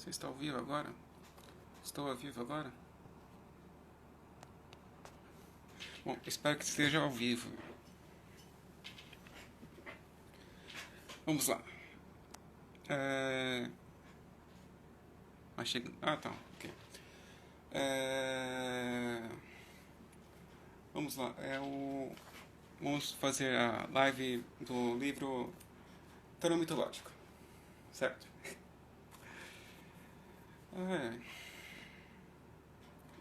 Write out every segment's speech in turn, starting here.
Você está ao vivo agora? Estou ao vivo agora? Bom, espero que esteja ao vivo. Vamos lá. Mas chega... Ah, tá. Ok. Vamos lá. Vamos fazer a live do livro Tarô Mitológico. Certo?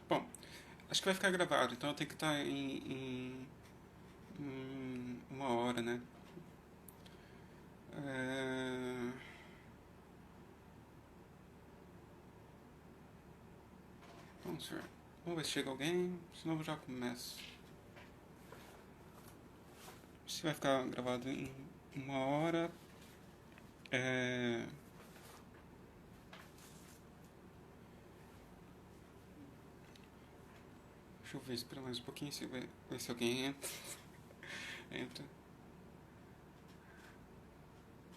Bom, acho que vai ficar gravado, então eu tenho que estar em 1 hora, né? Vamos ver. Vamos ver se chega alguém, senão eu já começo. Se vai ficar gravado em 1 hora. Deixa eu ver, esperar mais um pouquinho, ver se alguém entra. Entra.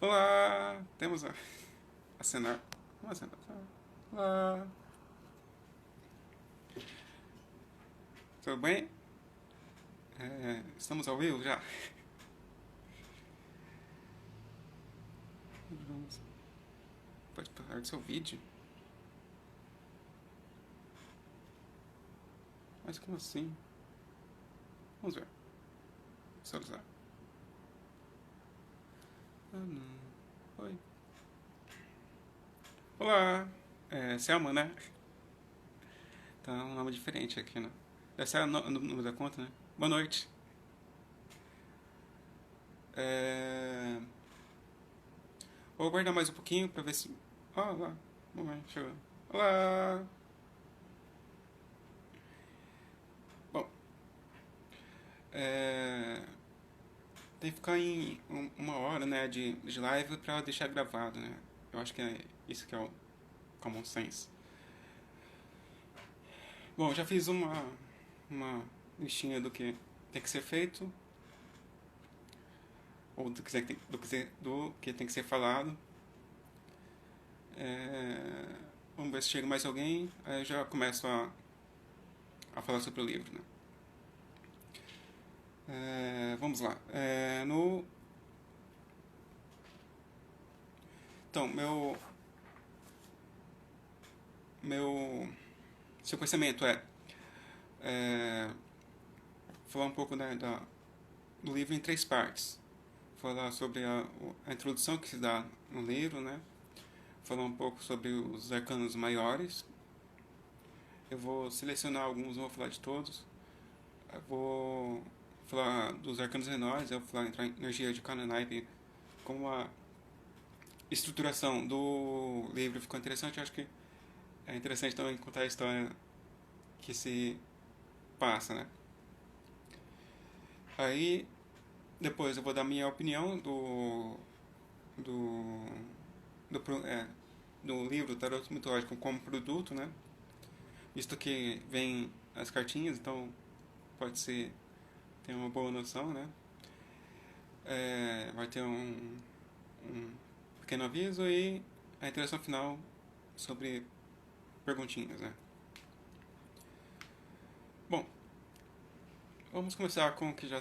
Olá! Temos a acenar. Vamos acenar. Olá! Tudo bem? Estamos ao vivo já? Pode parar do seu vídeo? Mas como assim? Vamos ver. Visualizar. Ah, não. Oi. Olá! Selma, né? Tá um nome diferente aqui, né? Deve ser o número da conta, né? Boa noite. Vou aguardar mais um pouquinho pra ver se... Olá. Mamãe, chegou. Olá! Bom, tem que ficar em 1 hora, né, de live pra deixar gravado, né? Eu acho que é isso que é o common sense. Bom, já fiz uma listinha do que tem que ser feito, ou do que tem que ser falado. Vamos ver se chega mais alguém, aí eu já começo a falar sobre o livro, né? Vamos lá. Então, seu pensamento falar um pouco, né, do livro em 3 partes. Falar sobre a introdução que se dá no livro, né? Falar um pouco sobre os arcanos maiores. Eu vou selecionar alguns, não vou falar de todos. Eu vou falar dos arcanos menores, eu vou falar entrar em energia de cada naipe, como a estruturação do livro ficou interessante. Eu acho que é interessante também contar a história que se passa, né? Aí depois eu vou dar minha opinião do, do livro Tarot Mitológico como produto, né? Visto que vem as cartinhas, então pode ser ter uma boa noção, né? Vai ter um pequeno aviso e a interação final sobre perguntinhas, né? Bom, vamos começar com o que já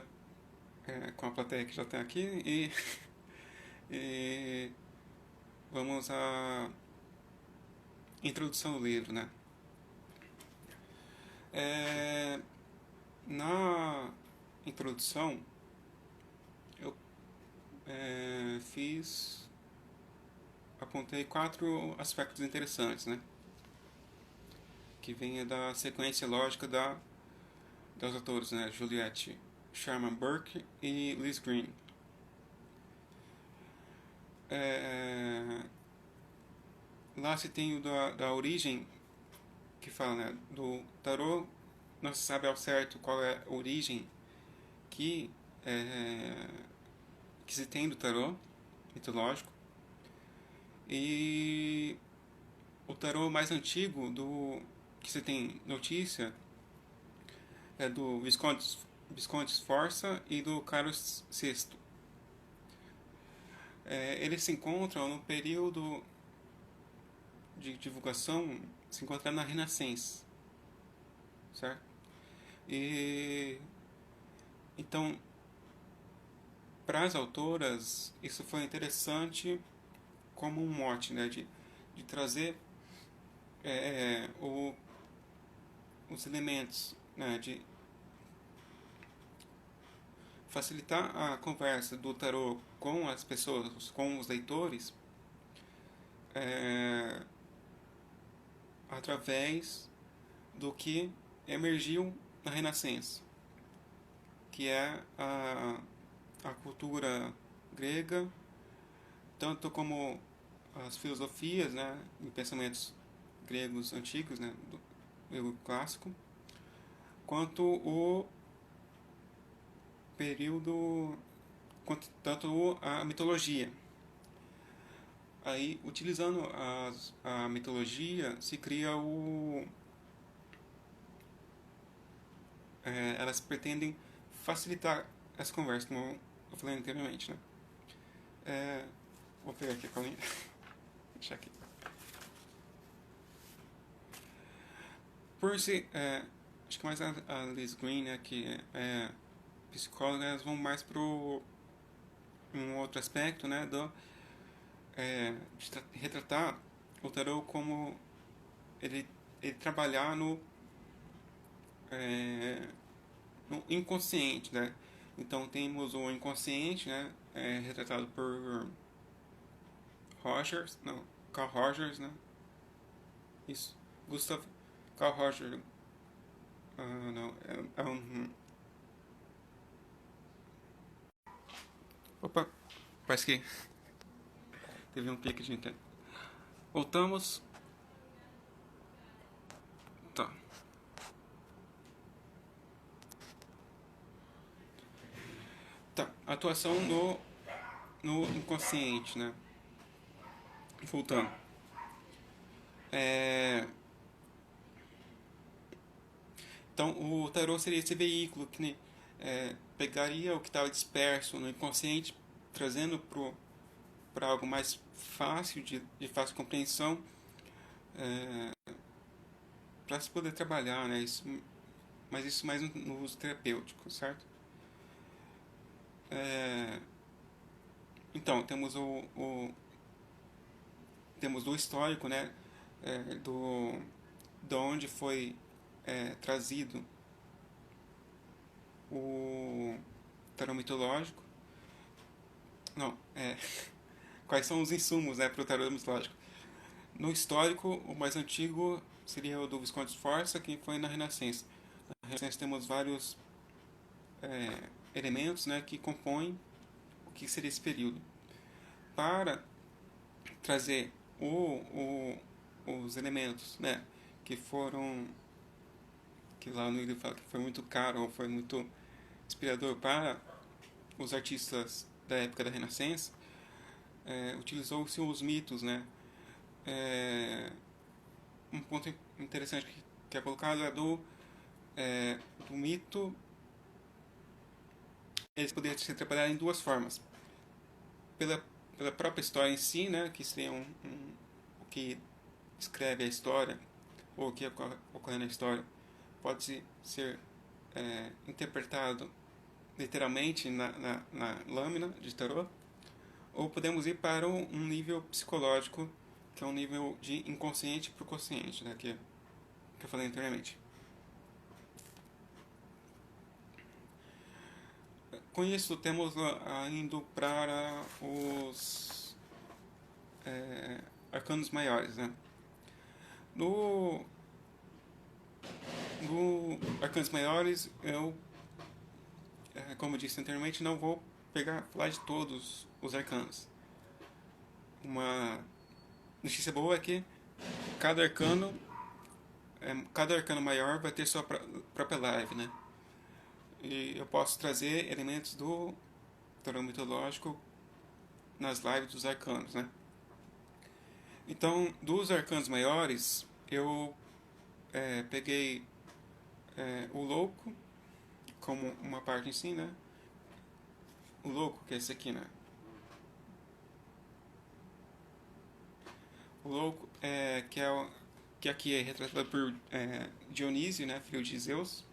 com a plateia que já tem aqui e vamos à introdução do livro, né? Na introdução eu apontei 4 aspectos interessantes, né? Que vem da sequência lógica dos autores, né? Juliette Sharman Burke e Liz Green. Lá se tem o da origem, que fala, né, do tarô. Não se sabe ao certo qual é a origem que se tem do tarô mitológico. E o tarô mais antigo que se tem notícia é do Visconde Sforza e do Carlos VI. Eles se encontram no período de divulgação se encontra na Renascença, certo? E então, para as autoras, isso foi interessante como um mote, né, de trazer os elementos, né, de facilitar a conversa do tarô com as pessoas, com os leitores, é, através do que emergiu na Renascença, que é a cultura grega, tanto como as filosofias, né, e pensamentos gregos antigos, né, do grego clássico, quanto o período, quanto tanto a mitologia. Aí, utilizando a mitologia, se cria elas pretendem facilitar essa conversa, como eu falei anteriormente, né? Vou pegar aqui a colinha. Deixar aqui. Por si, acho que mais a Liz Green, né, que é psicóloga, elas vão mais pro um outro aspecto, né, de retratar o tarot como ele trabalhar no inconsciente, né? Então temos o inconsciente, né, retratado por Rogers, não, Carl Rogers, né? Isso, Gustav Carl Rogers. Não, é um. Opa, parece que teve um clique de internet. Voltamos. Tá. Tá. Atuação no inconsciente, né? Voltando. Então, o tarô seria esse veículo que, né, pegaria o que estava disperso no inconsciente, trazendo para algo mais fácil, de fácil compreensão, para se poder trabalhar, né? Mas isso mais no uso terapêutico, certo? Então, temos o histórico, né? De onde foi trazido o tarô mitológico. Não, quais são os insumos, né, para o tarô mitológico? No histórico, o mais antigo seria o do Visconde Sforza, que foi na Renascença. Na Renascença temos vários elementos, né, que compõem o que seria esse período. Para trazer os elementos, né, que foram, que lá no livro fala que foi muito caro ou foi muito inspirador para os artistas da época da Renascença, utilizou-se os mitos, né? Um ponto interessante que é colocado é do mito. Eles poderiam ser trabalhados em duas formas: pela própria história em si, né, que seria o que escreve a história ou o que ocorre na história, pode ser interpretado literalmente na lâmina de tarô, ou podemos ir para um nível psicológico, que é um nível de inconsciente para o consciente, né, que eu falei anteriormente. Com isso, temos indo para os arcanos maiores, né? No arcanos maiores, eu, como eu disse anteriormente, não vou falar de todos os arcanos. Uma notícia boa é que cada arcano maior vai ter sua própria live, né? E eu posso trazer elementos do tarô mitológico nas lives dos arcanos, né? Então, dos arcanos maiores, eu peguei o louco como uma parte em si, né? O louco, que é esse aqui, né? O louco que aqui é retratado por Dionísio, né, filho de Zeus.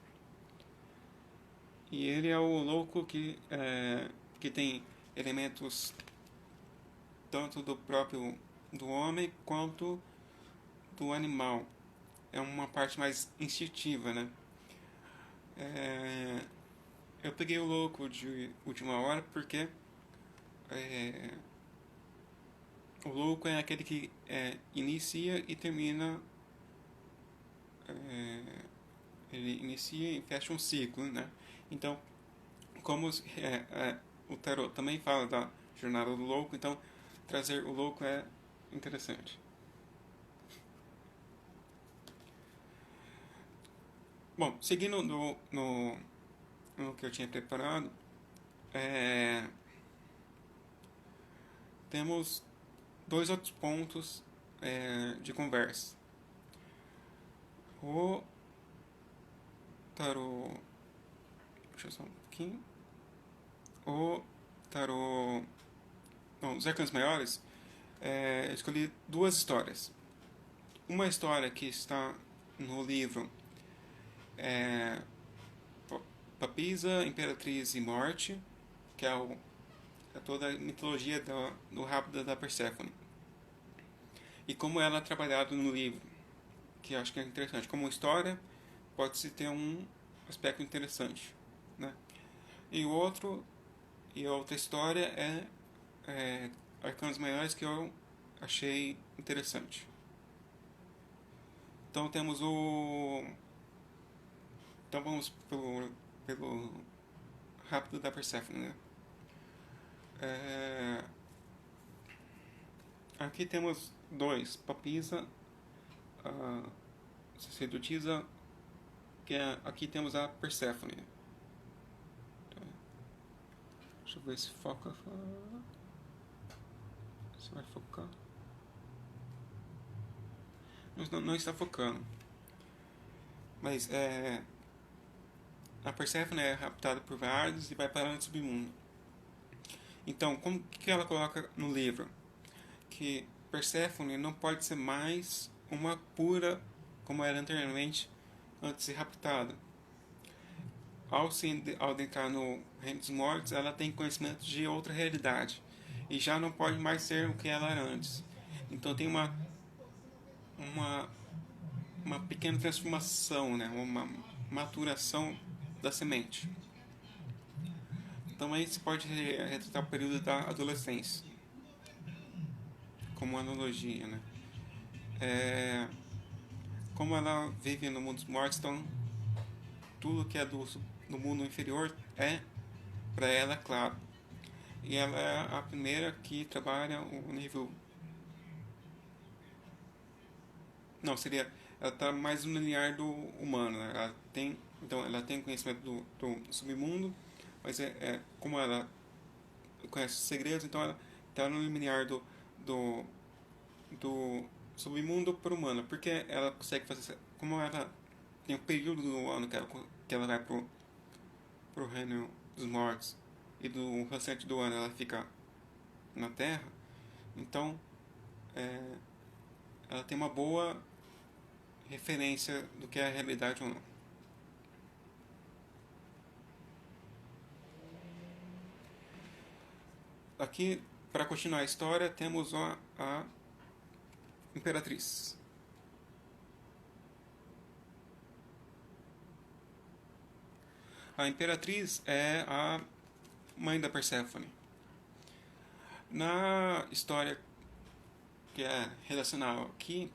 E ele é o louco que tem elementos tanto do próprio do homem quanto do animal. É uma parte mais instintiva, né? É, eu peguei o louco de última hora porque é, o louco é aquele que inicia e termina. é, Ele inicia e fecha um ciclo, né? Então, como o tarot também fala da jornada do louco, então trazer o louco é interessante. Bom, seguindo no que eu tinha preparado, é, temos dois outros pontos de conversa. O tarot. Deixa eu só um pouquinho. O tarot. Não, os arcanos maiores, eu escolhi duas histórias. Uma história que está no livro é, Papisa, Imperatriz e Morte, que é toda a mitologia do rapto da Perséfone. E como ela é trabalhada no livro, que eu acho que é interessante. Como história, pode-se ter um aspecto interessante. Né? E a outra história é Arcanos Maiores, que eu achei interessante. Então temos o. Então vamos pelo rápido da Persephone, né? É, aqui temos dois, Papisa, a sacerdotisa, aqui temos a Persephone. Deixa eu ver se foca. Se vai focar. Não está focando. Mas a Persephone é raptada por Hades e vai parar no submundo. Então, como que ela coloca no livro? Que Persephone não pode ser mais uma pura como era anteriormente, antes de ser raptada. Ao adentrar no reino dos mortos, ela tem conhecimento de outra realidade e já não pode mais ser o que ela era antes. Então tem uma, uma pequena transformação, né? Uma maturação da semente. Também se pode retratar o período da adolescência, como analogia, né? Como ela vive no mundo dos mortos, então tudo que é do mundo inferior é para ela claro. E ela é a primeira que trabalha o nível. Não, seria. Ela está mais no linear do humano. Né? Ela tem conhecimento do submundo, mas como ela conhece os segredos, então ela está no linear do, do submundo para o humano. Porque ela consegue fazer. Como ela tem um período do ano que ela vai pro reino dos mortos e do restante do ano ela fica na Terra, então ela tem uma boa referência do que é a realidade ou não. Aqui, para continuar a história, temos a Imperatriz. A Imperatriz é a mãe da Perséfone. Na história que é relacional aqui,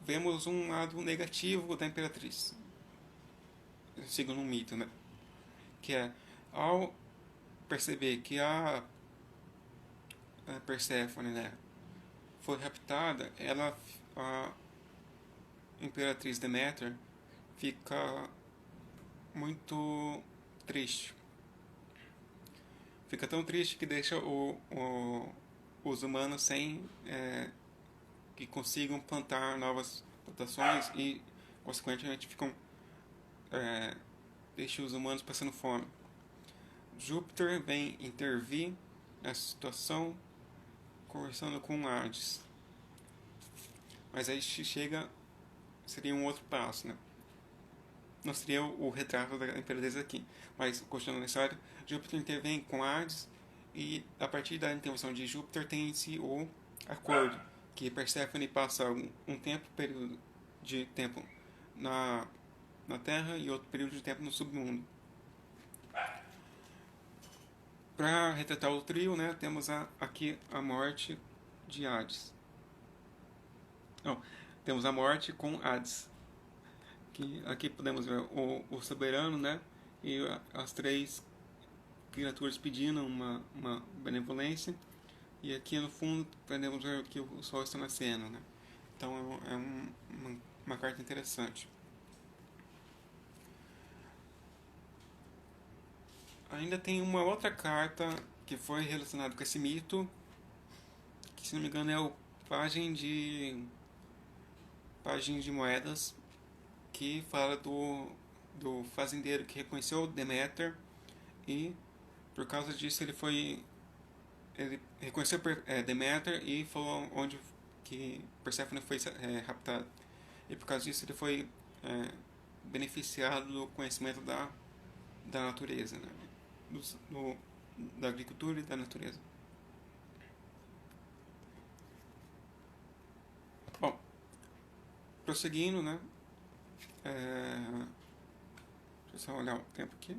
vemos um lado negativo da Imperatriz, segundo um mito, né? Que é, ao perceber que a Perséfone, né, foi raptada, a Imperatriz Deméter fica muito triste. Fica tão triste que deixa os humanos sem que consigam plantar novas plantações e, consequentemente, deixa os humanos passando fome. Júpiter vem intervir nessa situação conversando com Hades. Mas aí chega, seria um outro passo, né? Não seria o retrato da Imperatriz aqui. Mas, continuando a história, Júpiter intervém com Hades e a partir da intervenção de Júpiter tem-se o acordo, que Perséfone passa período de tempo na Terra e outro período de tempo no submundo. Para retratar o trio, né, temos aqui a morte de Hades. Não, temos a morte com Hades. Que aqui podemos ver o soberano, né, e as três criaturas pedindo uma benevolência. E aqui no fundo podemos ver que o sol está nascendo, né? Então é uma carta interessante. Ainda tem uma outra carta que foi relacionada com esse mito, que se não me engano é o Página de Moedas, que fala do fazendeiro que reconheceu Deméter e por causa disso ele reconheceu Deméter e falou onde que Perséfone foi raptada. E por causa disso ele foi beneficiado do conhecimento da natureza, né? Da agricultura e da natureza. Bom, prosseguindo, né? Deixa eu só olhar o tempo aqui.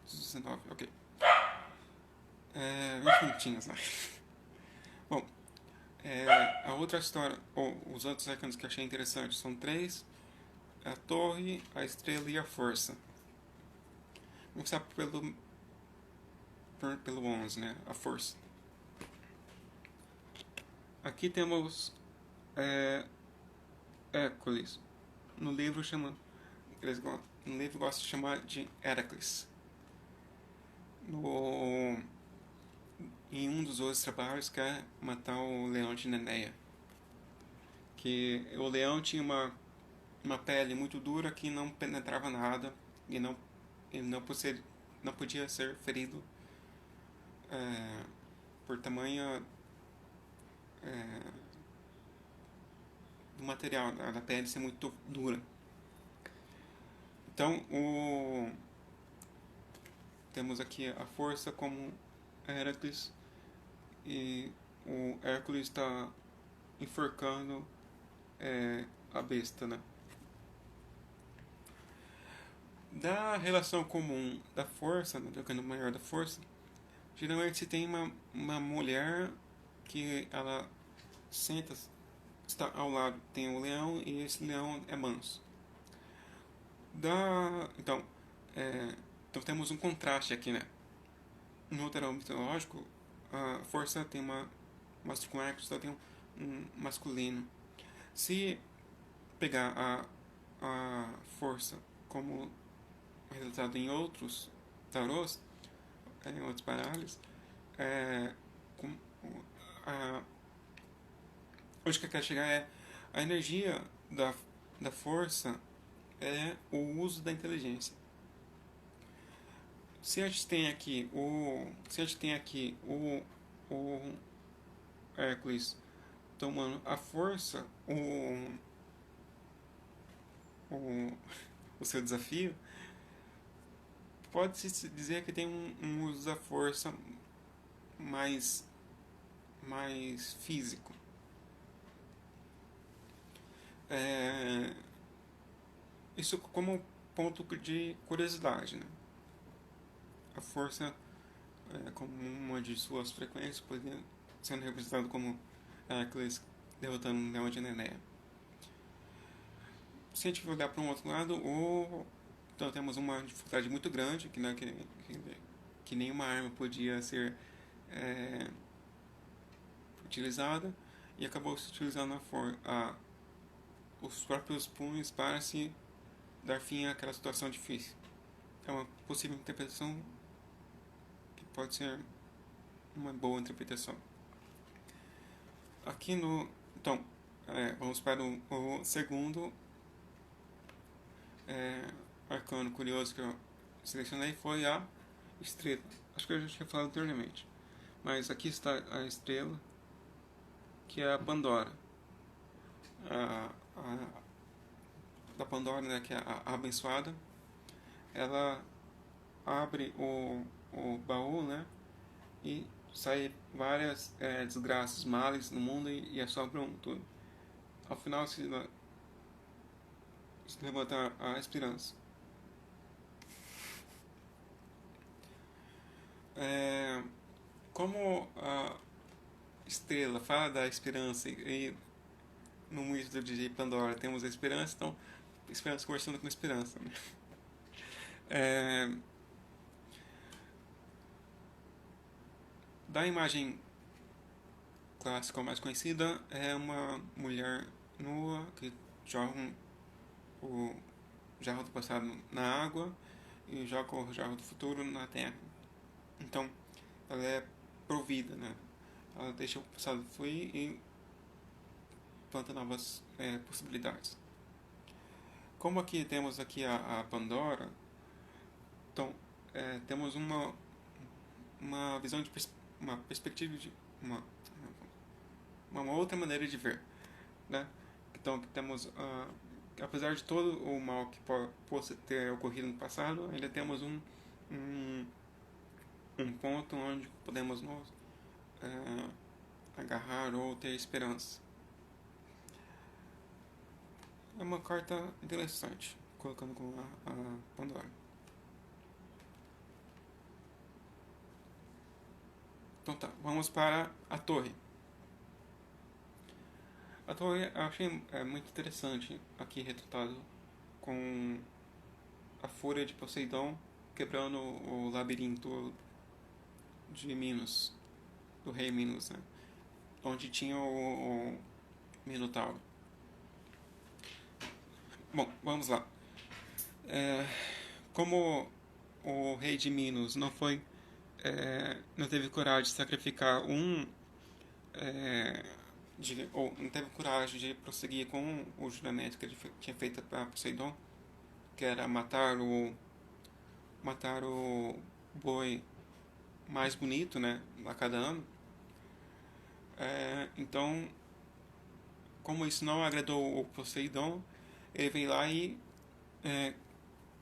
19, ok. 20 minutinhos, né? Bom, a outra história, ou os outros arcanos que eu achei interessantes são três: a torre, a estrela e a força. Vamos começar pelo 11, né? A força. Aqui temos Hércules. No livro gosta de chamar de Heracles. Em um dos outros trabalhos quer matar o leão de Nenéia. Que o leão tinha uma pele muito dura que não penetrava nada e não podia ser ferido por tamanha do material da pele ser muito dura. Então temos aqui a força como Heracles e o Hércules está enforcando a besta, né? Da relação comum da força, né, do arcano maior da força, geralmente se tem uma mulher que ela está ao lado, tem um leão e esse leão é manso. Então temos um contraste aqui, né? No tarô mitológico, a força tem uma com Hércules, só tem um masculino. Se pegar a força como realizado em outros tarôs, em outros baralhos, onde que eu quero chegar é a energia da força é o uso da inteligência. Se a gente tem aqui o Hércules tomando a força, o seu desafio, pode-se dizer que tem um uso da força mais físico. Isso como ponto de curiosidade, né? A força, como uma de suas frequências, poderia sendo representado como Hércules derrotando o leão de Nenéia. Se a gente olhar para um outro lado, então temos uma dificuldade muito grande, que nenhuma arma podia ser utilizada, e acabou se utilizando os próprios punhos para se dar fim àquela situação difícil. É uma possível interpretação que pode ser uma boa interpretação. Aqui então, vamos para o segundo arcano curioso que eu selecionei, foi a estrela. Acho que eu já tinha falado anteriormente. Mas aqui está a estrela, que é a Pandora. A da Pandora, né, que é a abençoada, ela abre o baú, né, e sai várias desgraças, males no mundo e assombram tudo. Ao final se levanta a esperança. Como a estrela fala da esperança e no mito de Pandora temos a esperança, então esperança conversando com esperança, né? É, da imagem clássica mais conhecida é uma mulher nua que joga o jarro do passado na água e joga o jarro do futuro na terra. Então, ela é provida, né? Ela deixa o passado fluir e planta novas possibilidades. Como aqui temos aqui a Pandora, então temos uma visão de uma perspectiva de uma outra maneira de ver, né? Então temos apesar de todo o mal que possa ter ocorrido no passado, ainda temos um ponto onde podemos nos agarrar ou ter esperança. É uma carta interessante, colocando com a Pandora. Então tá, vamos para a torre. A torre eu achei muito interessante aqui retratado com a fúria de Poseidon quebrando o labirinto de Minos, do rei Minos, né? Onde tinha o Minotauro. Bom, vamos lá. Como o rei de Minos não teve coragem de sacrificar ou não teve coragem de prosseguir com o juramento que ele tinha feito para Poseidon, que era matar o boi mais bonito, né, a cada ano. Então, como isso não agradou o Poseidon, ele veio lá e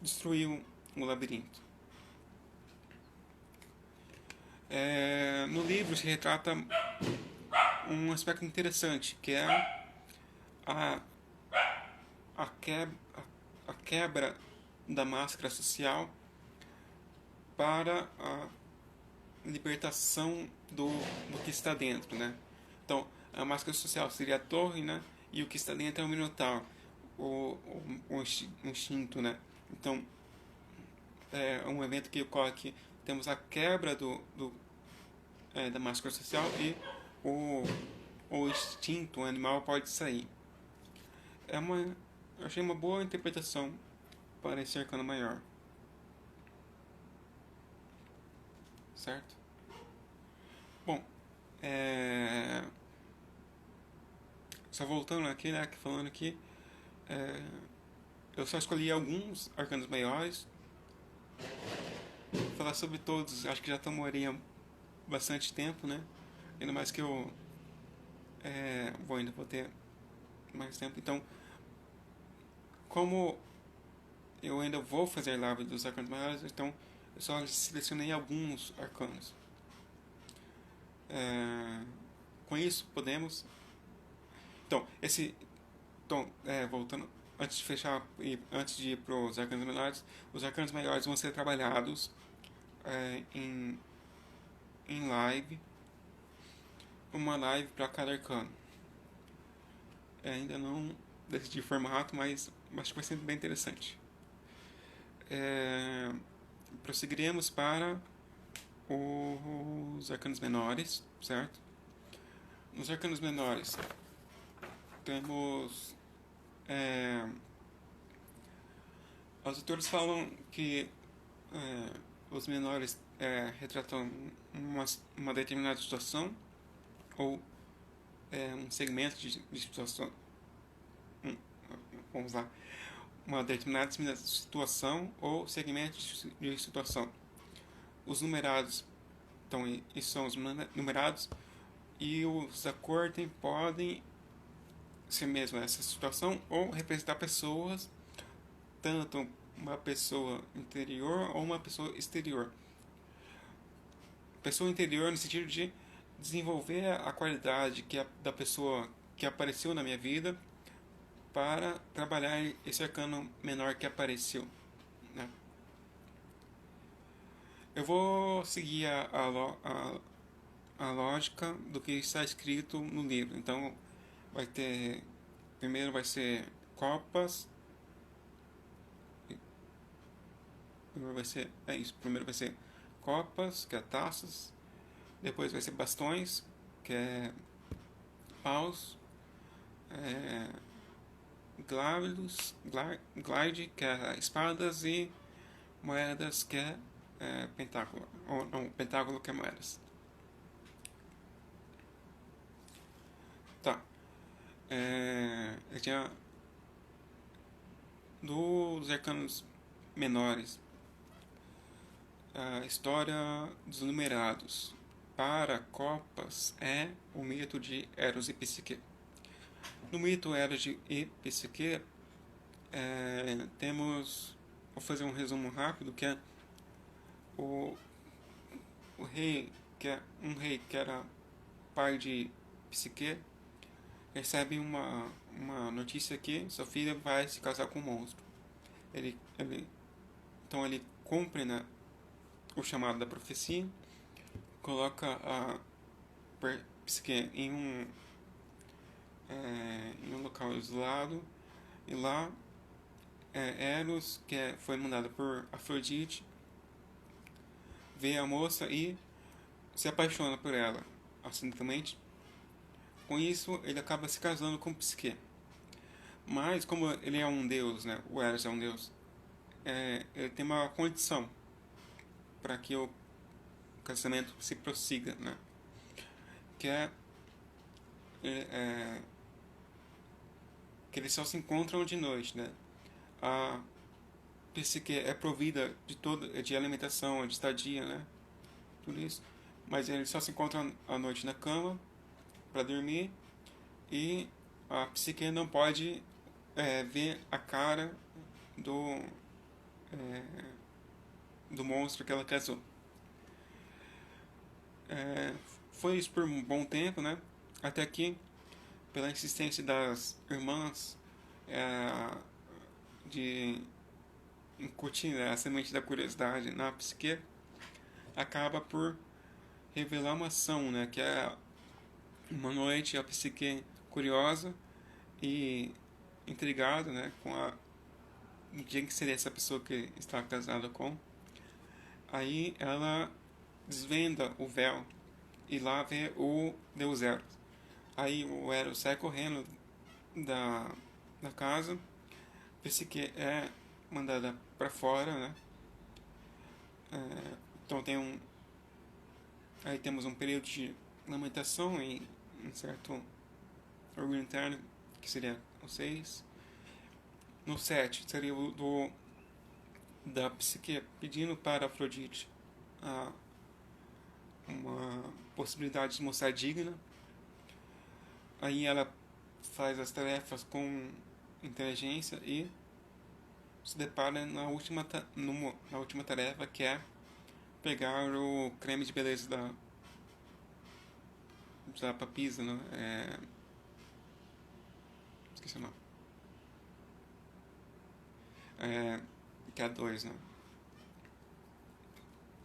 destruiu o labirinto. No livro se retrata um aspecto interessante, que é a quebra da máscara social para a libertação do que está dentro, né? Então, a máscara social seria a torre, né? E o que está dentro é o Minotauro, o instinto, né? Então, é um evento que ocorre aqui. Temos a quebra da máscara social e o instinto animal pode sair. Eu achei uma boa interpretação para esse arcano maior. Certo? Bom, só voltando aqui, né, falando aqui, eu só escolhi alguns arcanos maiores. Falar sobre todos, acho que já tomaria bastante tempo, né? Ainda mais que eu ainda vou ter mais tempo. Então, como eu ainda vou fazer live dos arcanos maiores, então eu só selecionei alguns arcanos. Com isso, podemos... Então, voltando, antes de fechar e antes de ir para os arcanos menores, os arcanos maiores vão ser trabalhados em live, uma live para cada arcano. Ainda não decidi o formato, mas acho que vai ser bem interessante. Prosseguiremos para os arcanos menores, certo? Nos arcanos menores temos os autores falam que os menores retratam uma determinada situação ou um segmento de situação. Vamos lá. Uma determinada situação ou segmento de situação. os numerados, então esses são os numerados, e os da corte podem ser mesmo essa situação ou representar pessoas, tanto uma pessoa interior ou uma pessoa exterior. Pessoa interior no sentido de desenvolver a qualidade da pessoa que apareceu na minha vida para trabalhar esse arcano menor que apareceu, né? Eu vou seguir a lógica do que está escrito no livro. Então, vai ter... Primeiro vai ser copas. Primeiro vai ser... É isso. Primeiro vai ser copas, que é taças. Depois vai ser bastões, que é paus. Glide, que é espadas. E moedas, que é pentáculo. Ou não, pentáculo, que é moedas. Tá. Eu tinha dos arcanos menores, a história dos numerados para copas é o mito de Eros e Psique. No mito Eros e Psique, temos, vou fazer um resumo rápido, que é o, o rei, que é um rei que era pai de Psique, recebe uma notícia que sua filha vai se casar com um monstro. Então ele cumpre, né, o chamado da profecia, coloca a Psique em um local isolado, e lá Eros, que foi mandado por Afrodite, vê a moça e se apaixona por ela acidentalmente. Com isso, ele acaba se casando com Psique. Mas, como ele é um deus, né, o Eros é um deus, ele tem uma condição para que o casamento se prossiga, né? Que que eles só se encontram de noite, né? A Psique é provida de alimentação, de estadia, né? Tudo isso. Mas eles só se encontram à noite na cama para dormir, e a Psique não pode ver a cara do do monstro que ela casou. Foi isso por um bom tempo, né? Até que, pela insistência das irmãs, de incutir, né, a semente da curiosidade na Psique, acaba por revelar uma ação, né? Que é uma noite a Psique, curiosa e intrigada, né, com quem que seria essa pessoa que está casada com. Aí ela desvenda o véu e lá vê o deus Eros. Aí o Eros sai correndo da casa, Psique é mandada para fora, né? Então aí temos um período de lamentação e um certo orgulho interno, que seria o 6. No 7 seria o da Psique pedindo para Afrodite uma possibilidade de mostrar digna. Aí ela faz as tarefas com inteligência e se depara na última tarefa, que é pegar o creme de beleza da Papisa, né? Esqueci o nome. Que é a 2, né?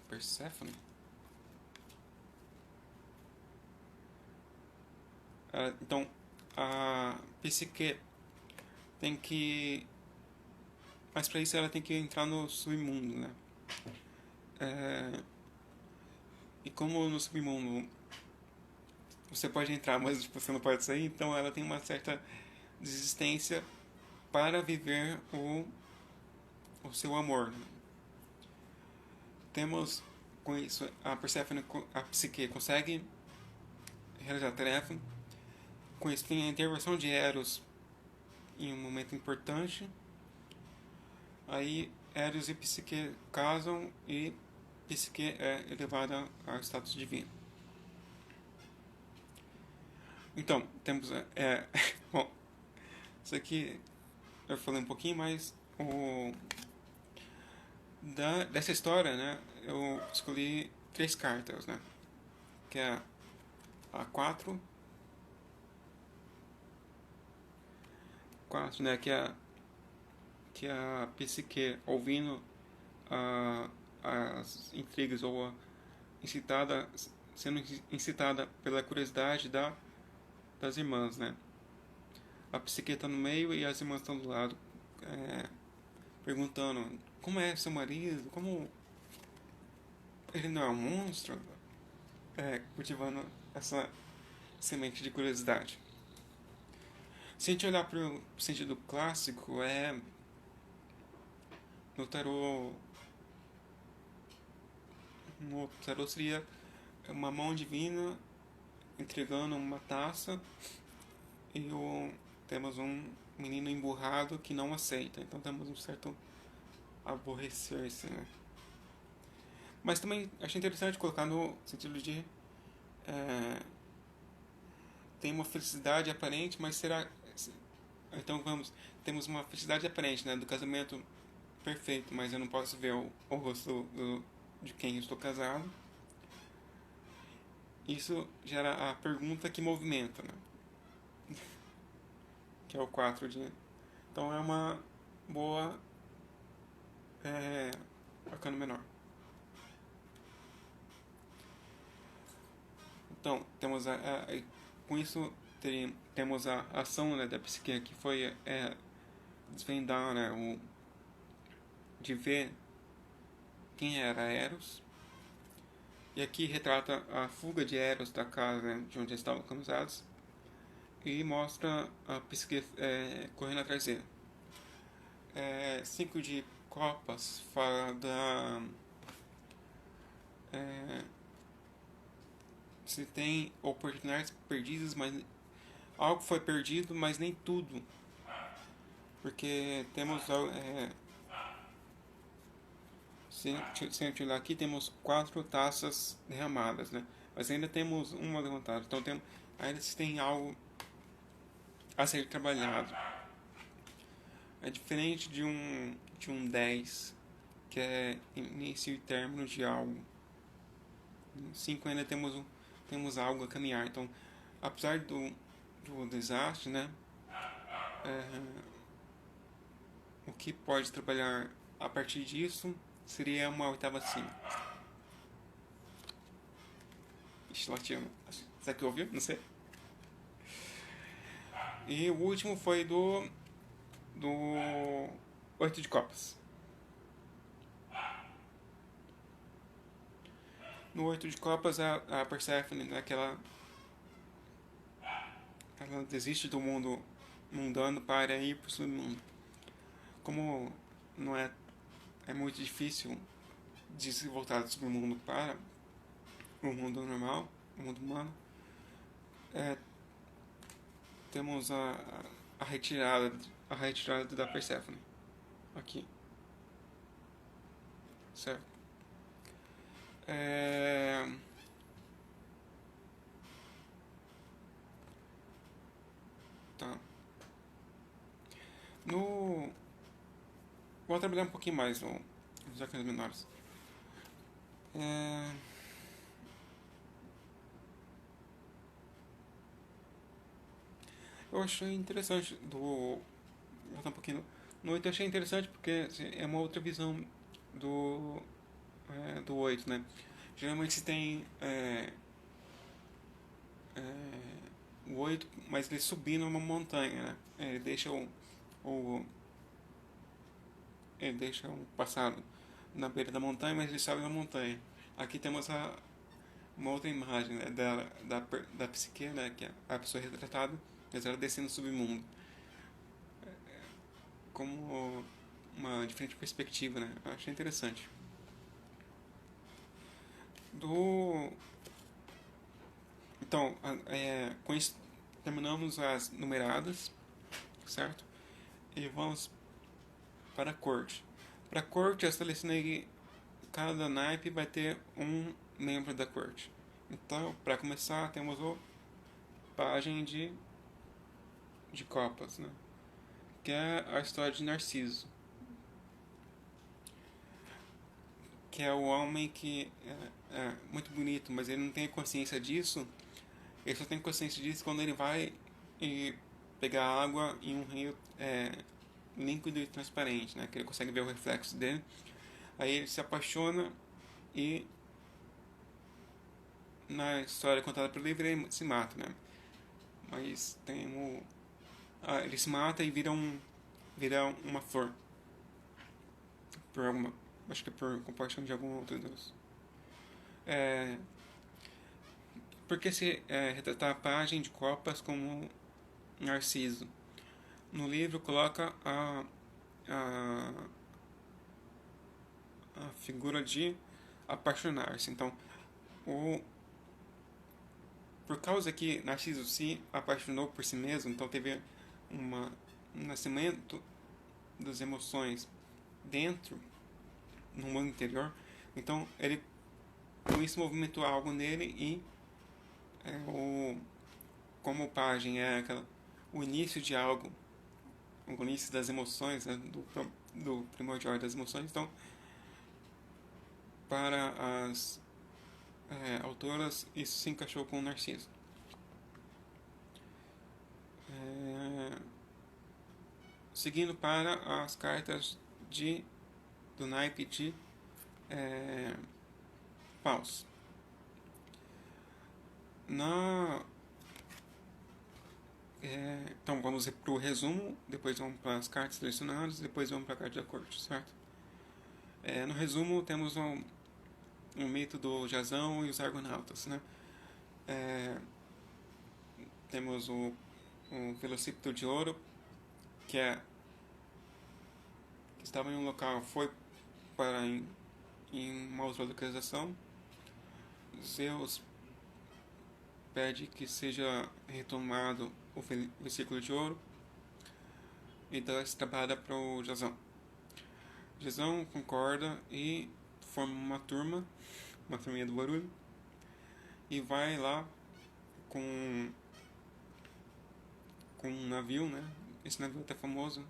Persephone? Então, a Psique tem que... Mas para isso ela tem que entrar no submundo, né? E como no submundo você pode entrar, mas você não pode sair, então ela tem uma certa desistência para viver o seu amor, né? Temos com isso a Persephone, a Psique consegue realizar a tarefa. Com isso tem a intervenção de Eros em um momento importante. Aí Eros e Psique casam e psique é elevada ao status divino. Então, temos... bom, isso aqui eu falei um pouquinho, mas dessa história, né, eu escolhi 3 cartas, né, que é a 4, né, que é a psique ouvindo as intrigas ou incitada, sendo incitada pela curiosidade das irmãs, né. A psique está no meio e as irmãs estão do lado, perguntando como é seu marido, como ele não é um monstro, cultivando essa semente de curiosidade. Se a gente olhar para o sentido clássico, no tarô seria uma mão divina entregando uma taça e temos um menino emburrado que não aceita. Então temos um certo aborrecer-se, né? Mas também achei interessante colocar no sentido de tem uma felicidade aparente, mas será... Então temos uma felicidade aparente, né, do casamento perfeito, mas eu não posso ver o rosto de quem eu estou casado. Isso gera a pergunta que movimenta, né? Que é o 4 de... Então é uma boa arcano menor. Então, temos com isso temos a ação, né, da psique, que foi desvendar, né, de ver quem era Eros. E aqui retrata a fuga de Eros da casa, né, de onde eles estavam localizados, e mostra a psique correndo atrás dele. 5 de copas fala da... se tem oportunidades perdidas, mas algo foi perdido, mas nem tudo, porque temos se a gente olhar aqui, temos 4 taças derramadas, né? Mas ainda temos uma levantada, então ainda se tem algo a ser trabalhado. É diferente de um 10, que é início e término de algo. No 5 ainda temos algo a caminhar. Então, apesar do desastre, né, o que pode trabalhar a partir disso seria uma oitava acima. Ixi, latino. Será que ouviu? Não sei. E o último foi do 8 de copas. No 8 de copas, a Perséfone, né, ela desiste do mundo mundano para ir para o submundo. Como não é muito difícil de se voltar do submundo para o mundo normal, o mundo humano, temos a retirada da Perséfone aqui, certo? Tá. Vou trabalhar um pouquinho mais nos arcanos menores. Eu achei interessante voltar um pouquinho. No 8 eu achei interessante porque assim, é uma outra visão do 8, né? Geralmente se tem o 8, mas ele subindo uma montanha, né? Ele deixa ele deixa o passado na beira da montanha, mas ele sobe na montanha. Aqui temos uma outra imagem, né, da psique, né, que é a pessoa retratada, mas ela descendo no submundo. Como uma diferente perspectiva, né? Eu achei interessante. Então, com isso terminamos as numeradas, certo? E vamos para a corte. Para a corte eu selecionei cada naipe vai ter um membro da corte. Então, para começar, temos o pajem de copas, né? Que é a história de Narciso, que é o homem que é muito bonito, mas ele não tem consciência disso. Ele só tem consciência disso quando ele vai e pegar água em um rio líquido e transparente, né? Que ele consegue ver o reflexo dele. Aí ele se apaixona e na história contada pelo livro ele se mata, né? Mas tem ele se mata e vira uma flor. Por alguma, acho que é por compaixão de algum outro deus. É, porque se retratar a página de copas como Narciso? No livro coloca a, a figura de apaixonar-se. Então, por causa que Narciso se apaixonou por si mesmo, então teve um nascimento das emoções dentro, no mundo interior, então ele com isso movimentou algo nele e como o pajem é o início de algo, o início das emoções, né, do primordial das emoções, então para as autoras isso se encaixou com o Narciso. Seguindo para as cartas do naipe de paus. Então vamos para o resumo, depois vamos para as cartas selecionadas, depois vamos para a carta da corte, certo? No resumo temos um mito do Jasão e os argonautas, né? Temos o velocípedo de ouro, que estava em um local, foi para em uma outra localização. Zeus pede que seja retomado o versículo de ouro e dá esse trabalho para o Jasão. Jasão concorda e forma uma turminha do barulho, e vai lá com um navio, né? Esse navio é até famoso.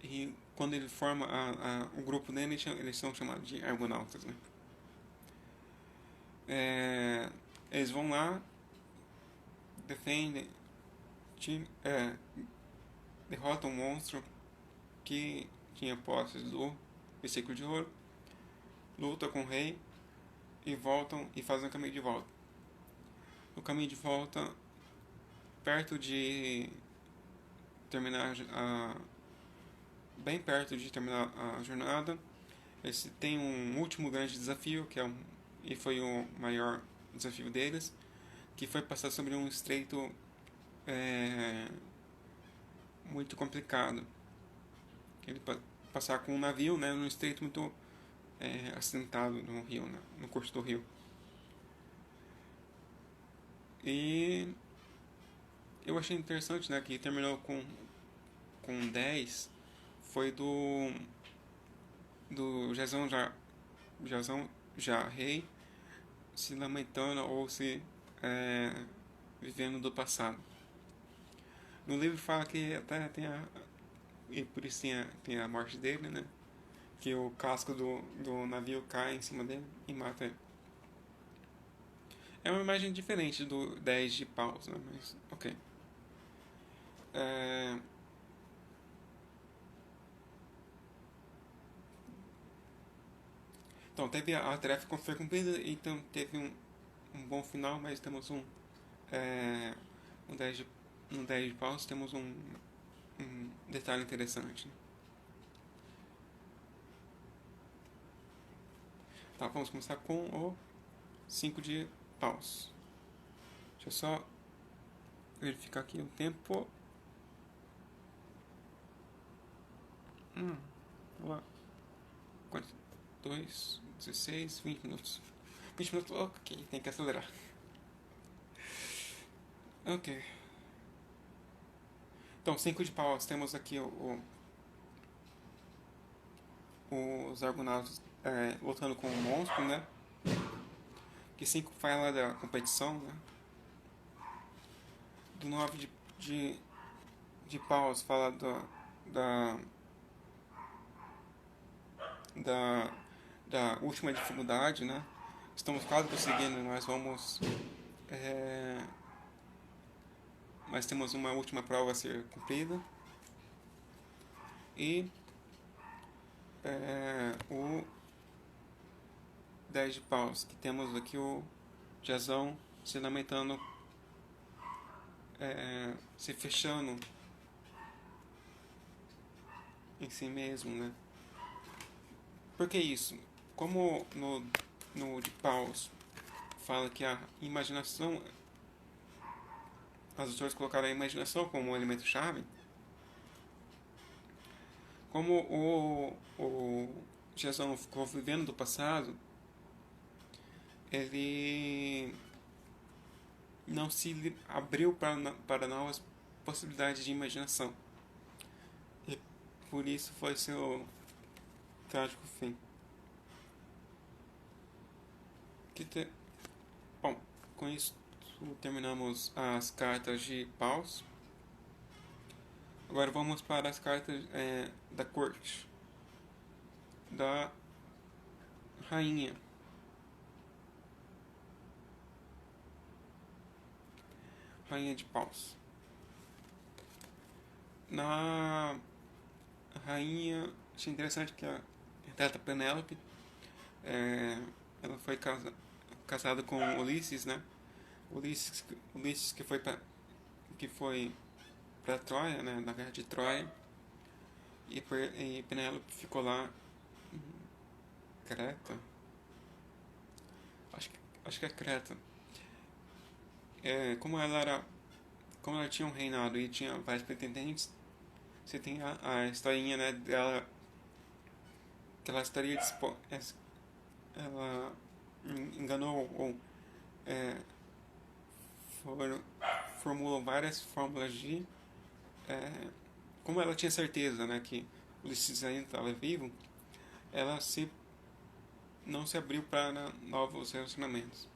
E quando ele forma o grupo dele, eles são chamados de argonautas, né? Eles vão lá, defendem, derrotam um monstro que tinha posses do versículo de ouro, luta com o rei e voltam e fazem o caminho de volta. No caminho de volta, perto de terminar bem perto de terminar a jornada, eles têm um último grande desafio, e foi o maior desafio deles, que foi passar sobre um estreito muito complicado. Ele passar com um navio, né, num estreito muito acidentado no rio, né, no curso do rio. E eu achei interessante, né, que terminou com 10, foi do Jasão já rei, se lamentando ou se vivendo do passado. No livro fala que até e por isso tem a morte dele, né? Que o casco do navio cai em cima dele e mata ele. É uma imagem diferente do 10 de paus, né? Mas, ok. Então, teve a tarefa que foi cumprida, então teve um bom final, mas temos um 10 no 10 de paus temos um detalhe interessante. Tá, vamos começar com o 5 de paus. Deixa eu só verificar aqui o tempo. Lá. 42, 16, 20 minutos. 20 minutos, ok, tem que acelerar. Ok. Então, 5 de paus, temos aqui os Argonautas lutando com o monstro, né? Que 5 fala da competição, né? Do 9 de paus fala da, da, da última dificuldade, né? Estamos quase conseguindo, nós vamos... mas temos uma última prova a ser cumprida. E o 10 de paus, que temos aqui o Jazão se lamentando, se fechando em si mesmo, né? Por que isso? Como no de paus fala que a imaginação, os autores colocaram a imaginação como um elemento chave, como o Jazão ficou vivendo do passado, ele não se abriu para novas possibilidades de imaginação. E por isso foi seu trágico fim. Bom, com isso terminamos as cartas de paus. Agora vamos para as cartas da corte, da rainha. Rainha de paus. Na rainha, achei interessante que a retrata Penélope, ela foi casada com Ulisses, né? Ulisses que foi para Troia, né? Na guerra de Troia, e Penélope ficou lá em Creta. Acho que é Creta. Como ela tinha um reinado e tinha vários pretendentes, você tem a historinha, né, dela, que ela estaria ela enganou ou formulou várias fórmulas de como ela tinha certeza, né, que Ulisses ainda estava vivo, ela não se abriu para novos relacionamentos.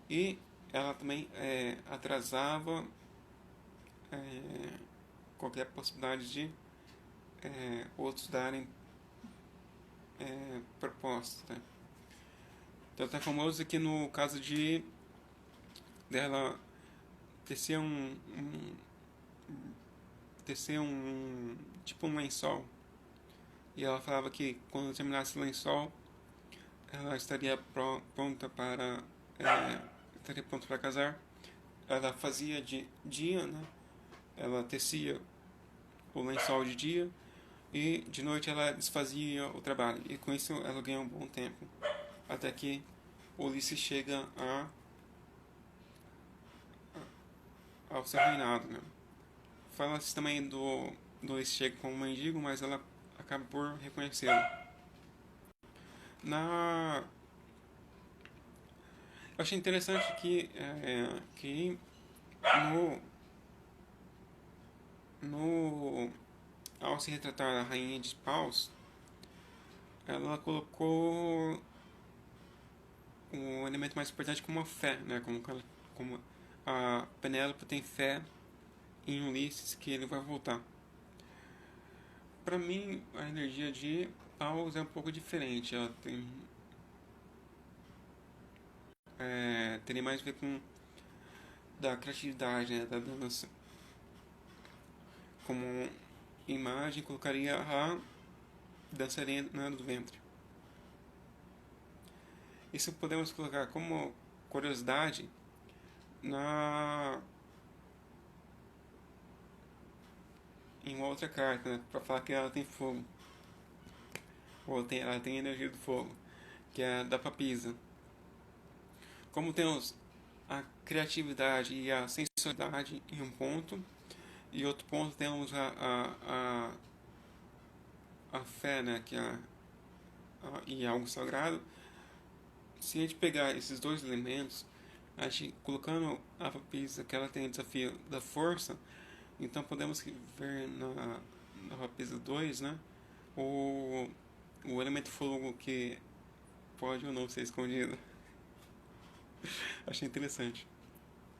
E ela também atrasava qualquer possibilidade de outros darem propostas, né? Então tá famoso que no caso dela tecer tipo um lençol, e ela falava que quando terminasse o lençol ela estaria pronta para casar. Ela fazia de dia, né? Ela tecia o lençol de dia e de noite ela desfazia o trabalho, e com isso ela ganhou um bom tempo até que Ulisses chega ao seu reinado, né? Fala-se também do Ulisses chega como mendigo, mas ela acaba por reconhecê-lo. Eu achei interessante que ao se retratar a rainha de paus, ela colocou um elemento mais importante como a fé, né? Como a Penélope tem fé em Ulisses que ele vai voltar. Para mim, a energia de paus é um pouco diferente. Ela teria mais a ver com da criatividade, né? Da dança. Como imagem, colocaria a dançarina do ventre. Isso podemos colocar como curiosidade em uma outra carta, né, para falar que ela tem fogo, ou ela tem energia do fogo, que é a da papisa. Como temos a criatividade e a sensualidade em um ponto, e outro ponto temos a fé, né, e algo sagrado. Se a gente pegar esses dois elementos, a gente colocando a papisa que ela tem o desafio da força, então podemos ver na papisa 2, né, o elemento fogo que pode ou não ser escondido. Achei interessante.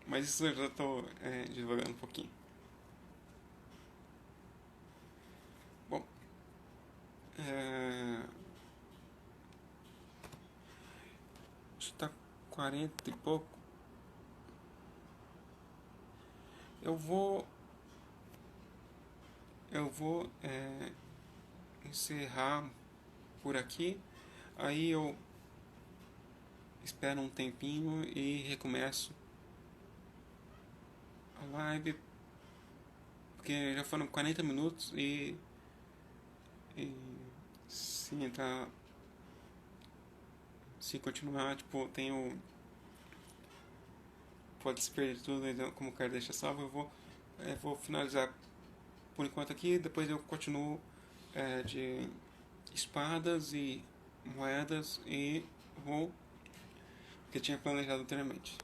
Mas isso eu já estou divagando um pouquinho. Bom, é, está 40 e pouco. Eu vou encerrar por aqui. Aí eu espero um tempinho e recomeço a live, porque já foram 40 minutos e se entrar, se continuar, tipo, tenho, pode se perder tudo, então, como eu quero deixar salvo, eu vou finalizar por enquanto aqui, depois eu continuo de espadas e moedas e vou, que eu tinha planejado anteriormente.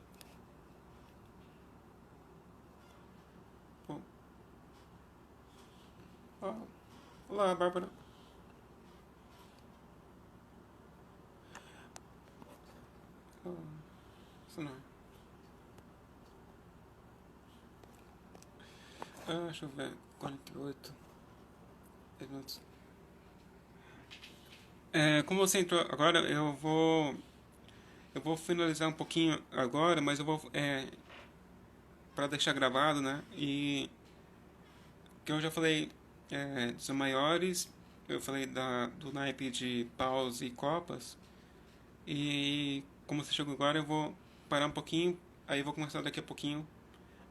Bom, olá, Bárbara. Ah, isso não. Deixa eu ver, 48 minutos. Como você entrou agora, eu vou finalizar um pouquinho agora, mas eu vou para deixar gravado, né? E que eu já falei dos maiores, eu falei do naipe de paus e copas. E como você chegou agora, eu vou parar um pouquinho, aí eu vou começar daqui a pouquinho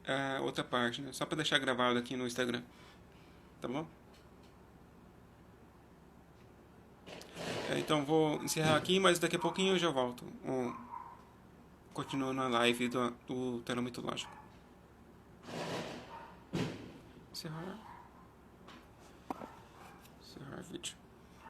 a outra parte, né? Só para deixar gravado aqui no Instagram, tá bom? Então vou encerrar aqui, mas daqui a pouquinho eu já volto. Continuando a live do Terror Mitológico. Encerrar. Encerrar vídeo.